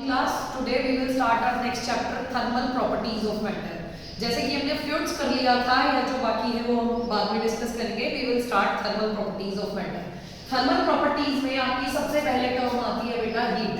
Class today we will start our next chapter thermal properties of matter. जैसे कि हमने fluids कर लिया था या जो बाकी है वो हम बाद में डिस्कस करेंगे। We will start thermal properties of matter. Thermal properties में आपकी सबसे पहले टर्म आती है बेटा हीट।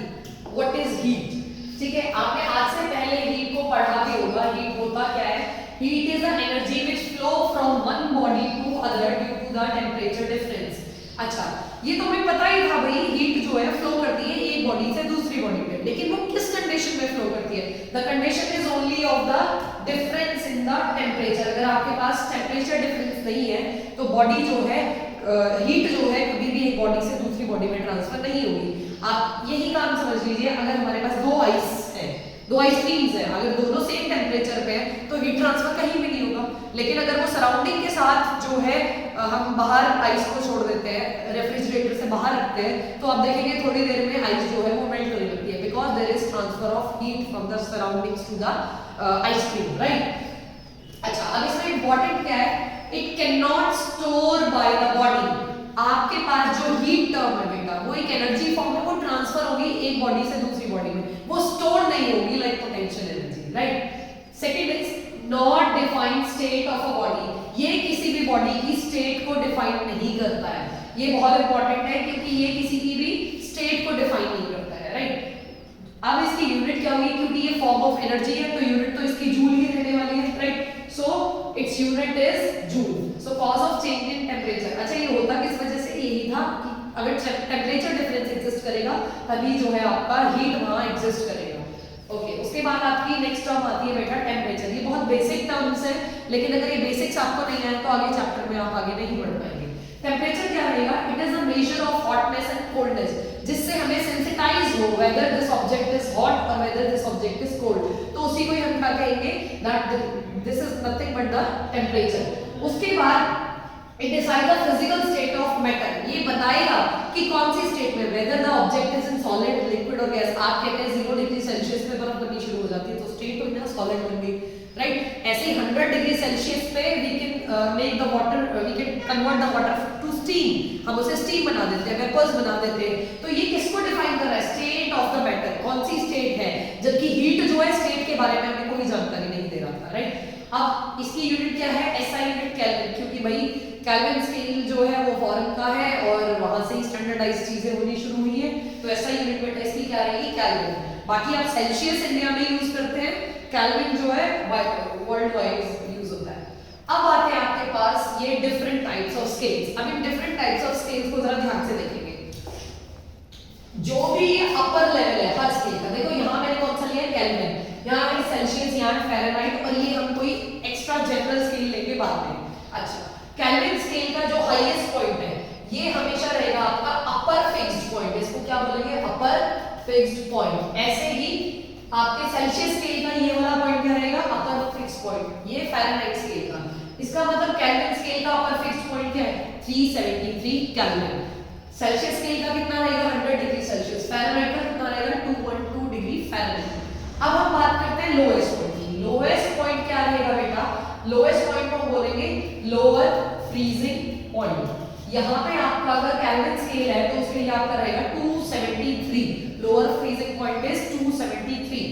What is heat? ठीक है, आपने आज से पहले हीट को पढ़ा भी होगा। हीट होता क्या है? Heat is an energy which flow from one body to other due to the temperature difference. अच्छा, ये तो हमें पता ही था भाई, हीट जो है फ्लो करती है एक बॉडी से दूसरी बॉडी पे, लेकिन वो किस कंडीशन में फ्लो करती है? The condition is only of the difference in the temperature. अगर आपके पास टेंपरेचर डिफरेंस नहीं है तो बॉडी जो है हीट जो है कभी भी एक बॉडी से दूसरी बॉडी में ट्रांसफर नहीं होगी। आप यही काम समझ लीजिए, अगर हमारे पास दो आइस है, दो आइसक्रीम्स है, अगर दोनों सेम टेंपरेचर पे है तो हीट ट्रांसफर कहीं भी नहीं होगा। लेकिन अगर वो सराउंडिंग के साथ जो है हम बाहर आइस को छोड़ देते हैं, रेफ्रिजरेटर से बाहर रखते हैं, तो आप देखेंगे थोड़ी देर में आइस जो है वो मेल्ट होने लगती है, because there is transfer of heat from the surroundings to the ice cream, right. अच्छा, अब इसमें इंपॉर्टेंट क्या है? It can not store by the body. आपके पास जो हीट टर्म है बेटा, वो एक एनर्जी फॉर्म में वो ट्रांसफर होगी एक बॉडी से दूसरी बॉडी में, वो स्टोर नहीं होगी like potential energy, right. Second is not defined state of a body. ये किसी भी बॉडी की स्टेट को डिफाइन नहीं करता है। ये बहुत इंपॉर्टेंट है क्योंकि ये किसी की भी स्टेट को डिफाइन नहीं करता है, राइट। अब इसकी यूनिट क्या होगी? क्योंकि ये फॉर्म ऑफ एनर्जी है तो यूनिट तो इसकी जूल ही रहने वाली है, right. So its unit is joule. Show cause of change in temperature. अच्छा, ये होता किस वजह से? यही था कि अगर टेंपरेचर डिफरेंस एग्जिस्ट करेगा तभी जो है आपका हीट वहां एग्जिस्ट करेगा। ओके, उसके बाद आपकी नेक्स्ट टर्म आती है बेटा टेंपरेचर। ये बहुत बेसिक टर्म्स है, लेकिन अगर ये बेसिक्स आपको नहीं आए तो आगे चैप्टर में आप आगे नहीं बढ़ पाएंगे। टेंपरेचर क्या रहेगा? It is a measure of hotness and coldness, जिससे हमें सेंसिटाइज हो whether this object is hot और whether this object is cold. तो उसी को ही हम क्या कहेंगे? That this is nothing but the temperature. उसके बाद it decide the physical state of matter. ये बताएगा कि कौन सी स्टेट में, whether the object is in solid, liquid और गैस। आप कहते हैं 0 डिग्री सेल्सियस पे बर्फ बननी शुरू हो जाती है तो स्टेट तो ना सॉलिड बन गई, राइट। ऐसे ही 100 डिग्री सेल्सियस पे we can make the water, we can convert the water to steam. हम उसे स्टीम बना देते हैं, वेपर्स बना देते हैं। तो ये किसको डिफाइन कर रहा है? स्टेट ऑफ द मैटर, कौन सी स्टेट है। जबकि हीट जो है स्टेट के बारे में हमें कोई जानकारी नहीं दे रहा था, राइट। अब इसकी यूनिट क्या है? एसआई यूनिट केल्विन, क्योंकि भाई केल्विन स्केल जो है वो फॉरेन का है और वहां से ही स्टैंडर्डाइज चीजें होनी शुरू हुई है, तो एसआई यूनिट बेटा इसकी क्या रहेगी? केल्विन। बाकी आप सेल्सियस इंडिया में यूज करते हैं, केल्विन जो है वर्ल्ड वाइड यूज होता है। अब आते हैं आपके पास ये डिफरेंट टाइप्स ऑफ स्केल्स। अब इन डिफरेंट टाइप्स ऑफ स्केल्स को जरा ध्यान से देखेंगे। जो भी ये अपर लेवल है हर स्केल का, देखो यहाँ मैंने कौन सा लिया? केल्विन। यहाँ है सेल्सियस, यहाँ फ़ारेनहाइट, और ये हम कोई एक्स्ट्रा जनरल स्केल लेंगे बाद में। अच्छा, केल्विन स्केल का जो हाईएस्ट पॉइंट है ये हमेशा रहेगा आपका अपर फिक्स्ड पॉइंट। इसको क्या बोलेंगे? अपर फिक्स्ड पॉइंट। ऐसे ही आपके सेल्सियस स्केल का ये वाला पॉइंट क्या रहेगा? अपर फिक्स्ड पॉइंट। ये फ़ारेनहाइट स्केल का, इसका मतलब केल्विन स्केल का अपर फिक्स्ड पॉइंट क्या है? 373 केल्विन। सेल्सियस स्केल का कितना रहेगा? 100 डिग्री सेल्सियस। फ़ारेनहाइट का कितना रहेगा? 212 डिग्री फ़ारेनहाइट। अब हम बात करते हैं लोएस्ट पॉइंट की। लोएस्ट पॉइंट क्या रहेगा बेटा? लोएस्ट पॉइंट को बोलेंगे लोअर फ्रीजिंग पॉइंट। यहाँ पे आपका अगर केल्विन स्केल है तो उसके लिए आपका रहेगा 273। Lower freezing point is 273।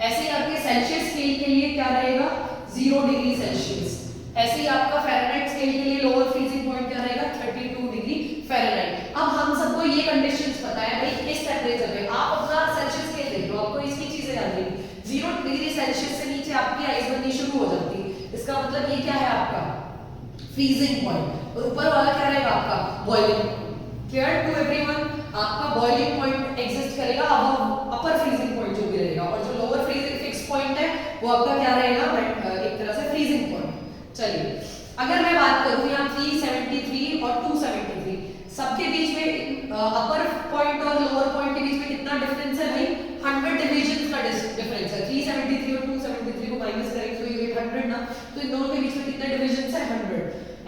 ऐसे ही आपके सेल्सियस स्केल के लिए क्या रहेगा? 0 डिग्री सेल्सियस। ऐसे ही आपका फ़ारेनहाइट स्केल के लिए लोअर फ्रीजिंग पॉइंट क्या रहेगा? 32 डिग्री फ़ारेनहाइट। अब हम सबको ये कंडीशंस पता है भाई, इस टेंपरेचर पे आप अपना सेल्सियस स्केल देख लो, आपको इसकी चीजें याद रहेगी। 0 डिग्री सेल्सियस से नीचे आपकी आइस बननी शुरू हो जाती है, इसका मतलब ये क्या है? आपका फ्रीजिंग पॉइंट। और ऊपर वाला क्या रहेगा? आपका बॉइलिंग। Clear to everyone? आपका बॉइलिंग पॉइंट एग्जिस्ट करेगा अब अपर फ्रीजिंग पॉइंट जो भी रहेगा, और जो लोअर फ्रीजिंग फिक्स पॉइंट है वो आपका क्या रहेगा? एक तरह से फ्रीजिंग पॉइंट। चलिए, अगर मैं बात करूं यहाँ 373 और 273, सबके बीच में अपर पॉइंट और लोअर पॉइंट के बीच में कितना डिफरेंस है भाई? 100 डिविजन्स का डिफरेंस है। 373 और 273 को माइनस करेंगे तो ये 100 ना, तो इन दोनों के बीच में कितने डिविजन्स है? 100।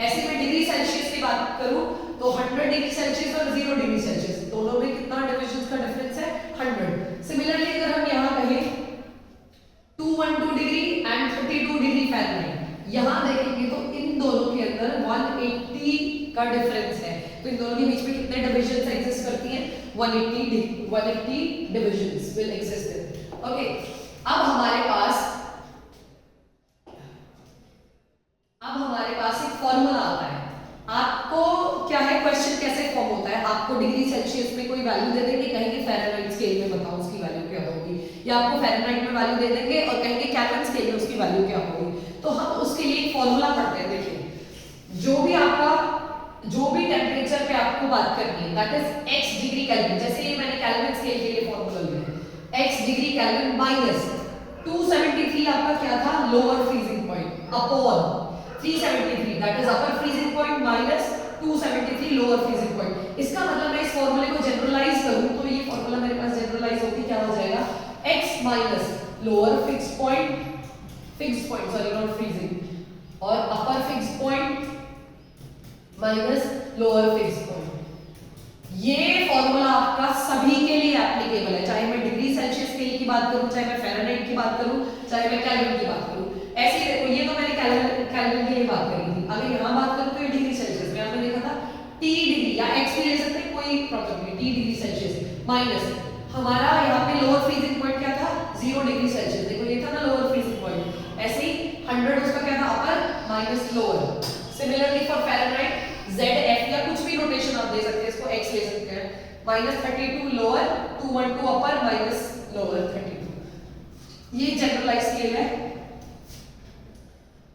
ऐसे में डिग्री सेल्सियस की बात करूं तो 100 डिग्री सेल्सियस और 0 डिग्री सेल्सियस दोनों में कितना डिविजन्स का डिफरेंस है? 100। सिमिलरली अगर हम यहाँ कहें 212 डिग्री एंड 32 डिग्री फ़ारेनहाइट, यहाँ देखेंगे तो इन दोनों के अंदर 180 का डिफरेंस है, तो इन दोनों के बीच में कितने डिविजन्स एग्जिस्ट करती हैं? 180 डिविजन्स विल एग्जिस्ट। ओके, अब हमारे पास एक फॉर्मूला आता है। आपको क्या है, क्वेश्चन कैसे फॉर्म होता है, आपको डिग्री सेल्सियस में कोई वैल्यू दे देंगे, कहेंगे फ़ारेनहाइट स्केल में बताओ उसकी वैल्यू क्या होगी, या आपको फ़ारेनहाइट में वैल्यू दे देंगे और कहेंगे केल्विन स्केल में उसकी वैल्यू क्या होगी। तो हम उसके लिए एक फॉर्मूला पढ़ते हैं। देखिए, जो भी टेम्परेचर पे आपको बात करनी है, that is x degree kelvin. जैसे ये मैंने केल्विन स्केल के लिए फॉर्मूला लिया है, x डिग्री केल्विन माइनस 273 आपका क्या था, lower freezing point, upon 373 that is upper freezing point minus 273 lower freezing point. इसका मतलब मैं इस फॉर्मूले को जनरलाइज करूं तो ये फॉर्मूला मेरे पास जनरलाइज होकर क्या हो जाएगा, x minus lower fix point sorry not freezing, और upper fix point minus lower fix point. ये फॉर्मूला आपका सभी के लिए एप्लीकेबल है, चाहे मैं डिग्री सेल्सियस स्केल की बात करूं, चाहे मैं फ़ारेनहाइट की बात करूं, चाहे मैं केल्विन की बात करूं। ऐसे ही देखो, ये तो मैंने केल्विन के लिए बात करी थी। अगर यहाँ बात करूं तो ये डिग्री सेल्सियस में आपने देखा था T डिग्री या x भी ले सकते हैं, कोई प्रॉब्लम नहीं, T डिग्री सेल्सियस माइनस हमारा यहाँ पे लोअर फ्रीजिंग पॉइंट क्या था, 0 डिग्री सेल्सियस। देखो ये था ना लोअर फ्रीजिंग पॉइंट, ऐसे ही 100 उसका क्या था, अपर minus lower. Similarly for Fahrenheit ZF या कुछ भी नोटेशन आप दे सकते हैं, इसको x ले सकते हैं, -32 लोअर 212 अपर माइनस लोअर 32। ये जनरलाइज स्केल है।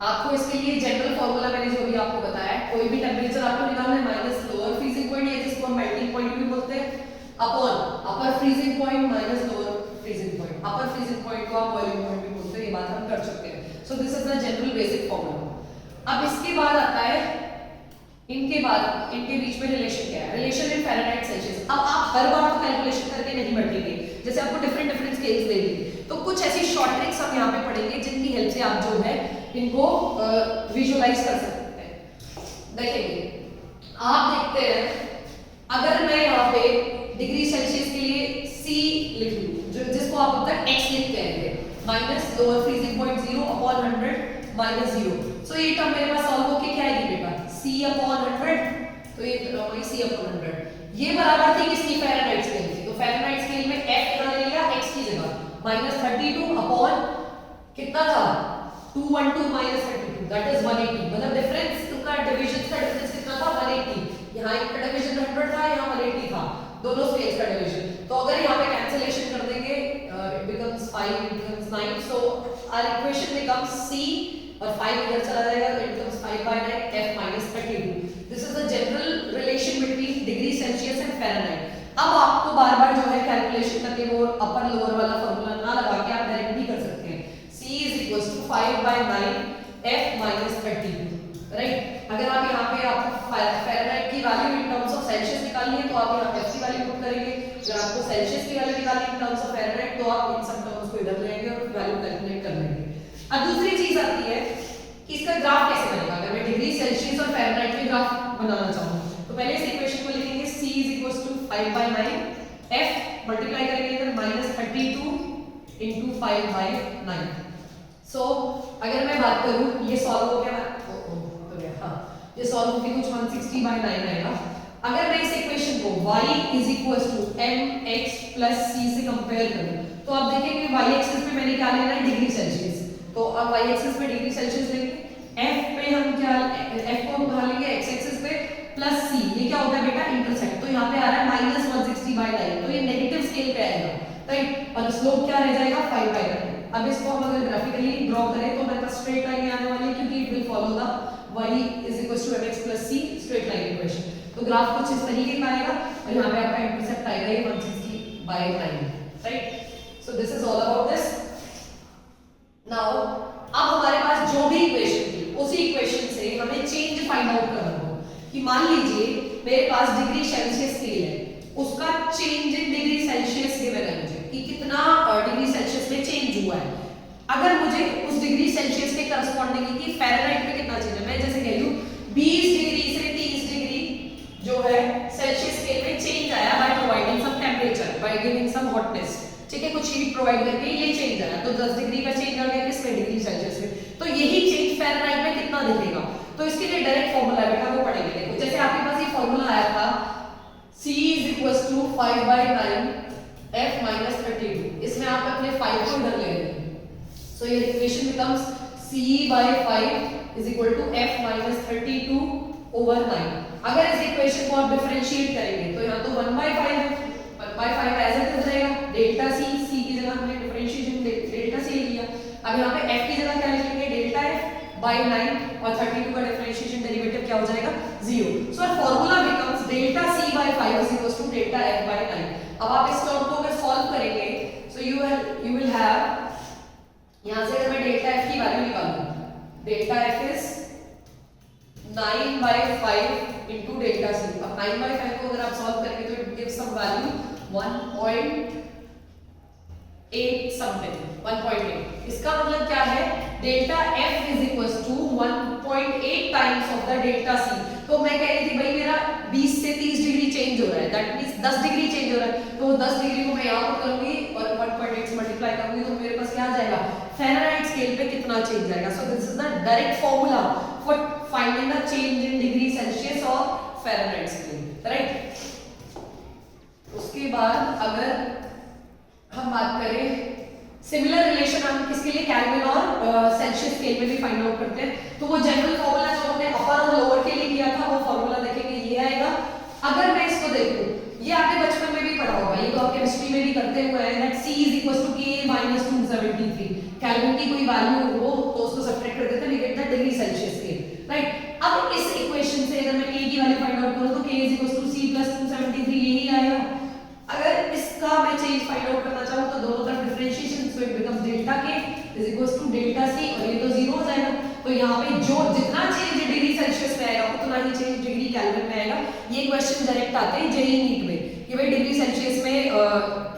आपको इसके लिए जनरल फॉर्मूला मैंने जो भी आपको बताया है, कोई भी टेम्परेचर आपको निकालना है माइनस लोअर फ्रीजिंग पॉइंट या जिसको हम मेल्टिंग पॉइंट भी बोलते हैं, upon upper freezing point minus lower freezing point. Upper freezing point को आप बॉइलिंग पॉइंट भी बोलते हैं, ये बात हम कर सकते हैं। So this is the general basic formula. अब इसके बाद आता है, इनके बीच में रिलेशन क्या है, रिलेशन इन फ़ारेनहाइट सेल्सियस। अब आप हर बार तो कैलकुलेशन करके नहीं बैठेंगे, जैसे आपको डिफरेंट स्केल्स देंगे, तो कुछ ऐसी शॉर्ट ट्रिक्स हम यहाँ पे पढ़ेंगे जिनकी हेल्प से आप जो है इनको विजुअलाइज कर सकते हैं। देखेंगे, आप देखते हैं, अगर मैं यहाँ पे डिग्री सेल्सियस के लिए C लिख लूं, जिसको आप अब तक x लिखते हैं, minus lower freezing point 0 upon 100 minus 0। सो ये टर्म मेरे पास सॉल्व होके क्या आएगी बेटा, C अपॉन 100, तो ये टर्म C अपॉन 100। ये बराबर थी किसकी, फ़ारेनहाइट स्केल की। तो फ़ारेनहाइट स्केल में f कितना ले लिया, x की जगह, -32 अपॉन कितना था, 212 माइनस 32 दैट इज 180। मतलब डिफरेंस का डिवीजन का डिफरेंस कितना था, 180। यहाँ एक का डिवीजन 100 था, यहाँ 180 था, दोनों स्केल्स का डिवीजन। तो अगर यहाँ पे कैंसिलेशन कर देंगे, it becomes 5, it becomes 9, so our equation becomes C और 5 इधर चला जाएगा, तो it becomes 5/9 f minus 32। This is the general relation between degree Celsius and Fahrenheit. अब आपको बार-बार जो है कैलकुलेशन करके वो अपर लोअर वाला फॉर्मूला ना लगा के आप डायरेक्ट भी कर सकते हैं। C is 5/9 f minus 32, right. अगर आप यहाँ पे आपको फ़ारेनहाइट की value in terms of Celsius निकालनी है तो आप यहाँ f की वैल्यू पुट करेंगे, अगर आपको सेल्सियस की वैल्यू निकालनी है इन टर्म्स ऑफ फ़ारेनहाइट तो आप इन सब टर्म्स को इधर लेंगे और वैल्यू कैलकुलेट कर लेंगे। अब दूसरी चीज आती है कि इसका ग्राफ कैसे बनेगा। अगर मैं डिग्री सेल्सियस और फ़ारेनहाइट में ग्राफ बनाना चाहूँ तो पहले इस इक्वेशन को लिखेंगे, C is 5/9 f मल्टीप्लाई करेंगे इधर -32 into 5/9। सो अगर मैं बात करूं, ये सॉल्व हो गया, तो गया, हाँ ये सॉल्व होके कुछ 160/9 आएगा। अगर मैं इस इक्वेशन को y mx + c से कंपेयर करूं तो आप देखेंगे y एक्सिस पे मैंने क्या लेना है, डिग्री सेल्सियस। तो अब y एक्सिस पे डिग्री सेल्सियस लेंगे, f पे हम क्या, f को उठा लेंगे x एक्सिस पे प्लस c, ये क्या होता है बेटा, इंटरसेप्ट। तो यहाँ पे आ रहा है -160/9, तो ये नेगेटिव स्केल पे आएगा, राइट। और स्लोप क्या रह जाएगा, 5/9। अब इसको हम अगर ग्राफिकली ड्रॉ करें तो हमारे पास स्ट्रेट लाइन आने वाली है, क्योंकि it will follow the y mx + c straight line equation. तो ग्राफ कुछ इस तरीके का आएगा और यहाँ पे आपका इंटरसेप्ट आएगा ये 160/9, right. So this is all about this. Now अब हमारे पास जो भी इक्वेशन थी उसी इक्वेशन से हमें चेंज फाइंड आउट करना होगा कि मान लीजिए मेरे पास डिग्री सेल्सियस स्केल है, उसका change in degree Celsius given है मुझे कि कितना डिग्री सेल्सियस में चेंज हुआ है। अगर मुझे उस डिग्री सेल्सियस के करस्पॉन्डिंग की फ़ारेनहाइट में कितना चेंज है, मैं जैसे कह लूं 20 डिग्री से 30 डिग्री जो है सेल्सियस स्केल में चेंज आया by providing some temperature, by giving some hotness, ठीक है, कुछ हीट प्रोवाइड करके ये चेंज आया। तो 10 डिग्री का चेंज आ गया किसमें, डिग्री सेल्सियस में। तो यही चेंज फ़ारेनहाइट में कितना दिखेगा, तो इसके लिए डायरेक्ट फॉर्मूला है बेटा, वो पढ़ेंगे। देखो जैसे आपके पास ये फॉर्मूला आया था C is 5/9 f minus 32, इसमें आप अपने 5 को इधर ले लेंगे, so your equation becomes c by 5 is equal to f minus 32 over 9। अगर इस इक्वेशन को आप डिफरेंशिएट करेंगे तो यहाँ तो 1 by 5 है, 1 by 5 एज इट इज रहेगा, डेल्टा c, c की जगह हमने डिफरेंशिएशन डेल्टा c लिया। अब यहाँ पे f की जगह क्या लिखेंगे, डेल्टा f by 9 और 32 का डिफरेंशिएशन डेरिवेटिव क्या हो जाएगा, 0। So our formula becomes delta c by 5 is equal to delta f by 9। अब आप इस टर्म को अगर सॉल्व करेंगे सो यू विल हैव, यहां से अगर मैं डेल्टा f की वैल्यू निकालूं, delta f is 9 by 5 into delta c। अब 9 by 5 को अगर आप सॉल्व करेंगे तो it gives some value 1.8 something, 1.8। इसका मतलब क्या है, delta f is equal to 1.8 times of the delta c। तो मैं कह रही थी भाई मेरा 20 से 30 डिग्री चेंज हो रहा है, दैट मींस 10 डिग्री चेंज हो रहा है, तो 10 डिग्री को मैं यहां पर करूंगी और 1.8 से मल्टीप्लाई करूंगी तो मेरे पास क्या आ जाएगा, फ़ारेनहाइट स्केल पे कितना चेंज आएगा। So this is the direct formula for finding the change in degree Celsius और फ़ारेनहाइट स्केल, राइट। उसके बाद अगर हम बात करें सिमिलर रिलेशन हम किसके लिए, केल्विन और सेल्सियस स्केल में भी फाइंड आउट करते हैं, तो वो जनरल फार्मूला जो हमने अपर और लोअर के लिए किया था वो फार्मूला देखेंगे, ये आएगा। अगर मैं इसको देखूं, ये आपने बचपन में भी पढ़ा होगा, ये तो आप केमिस्ट्री में भी करते हुए हैं, that c is equal to k minus 273। Kelvin की कोई वैल्यू हो तो उसको सब्ट्रैक्ट कर देते हैं, we get the degree Celsius scale, right. अब इस इक्वेशन से अगर मैं k की वैल्यू फाइंड आउट करूं तो k is equal to c plus 273 यही आएगा। अगर इसका मैं चेंज फाइंड आउट करना चाहूं तो दोनों तरफ differentiation, so it becomes delta k is equal to delta c और ये तो 0 हो जाएगा। तो यहाँ पे जो जितना चेंज डिग्री सेल्सियस में आएगा उतना ही चेंज डिग्री केल्विन में आएगा। ये क्वेश्चन डायरेक्ट आते हैं जेईई नीट में कि भाई डिग्री सेल्सियस में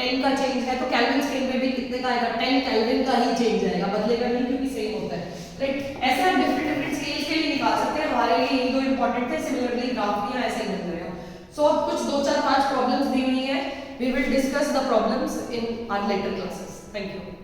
10 का चेंज है तो केल्विन स्केल में भी कितने का आएगा, 10 केल्विन का ही चेंज आएगा, बदलेगा नहीं क्योंकि सेम होता है, राइट। ऐसे आप डिफरेंट स्केल्स के लिए निकाल सकते हैं, हमारे लिए ये दो इंपॉर्टेंट थे, सिमिलरली ग्राफ भी ऐसे ही बन जाएगा। सो अब कुछ 2-4-5 प्रॉब्लम्स दी हुई है, we will discuss the problems in our later classes. Thank you.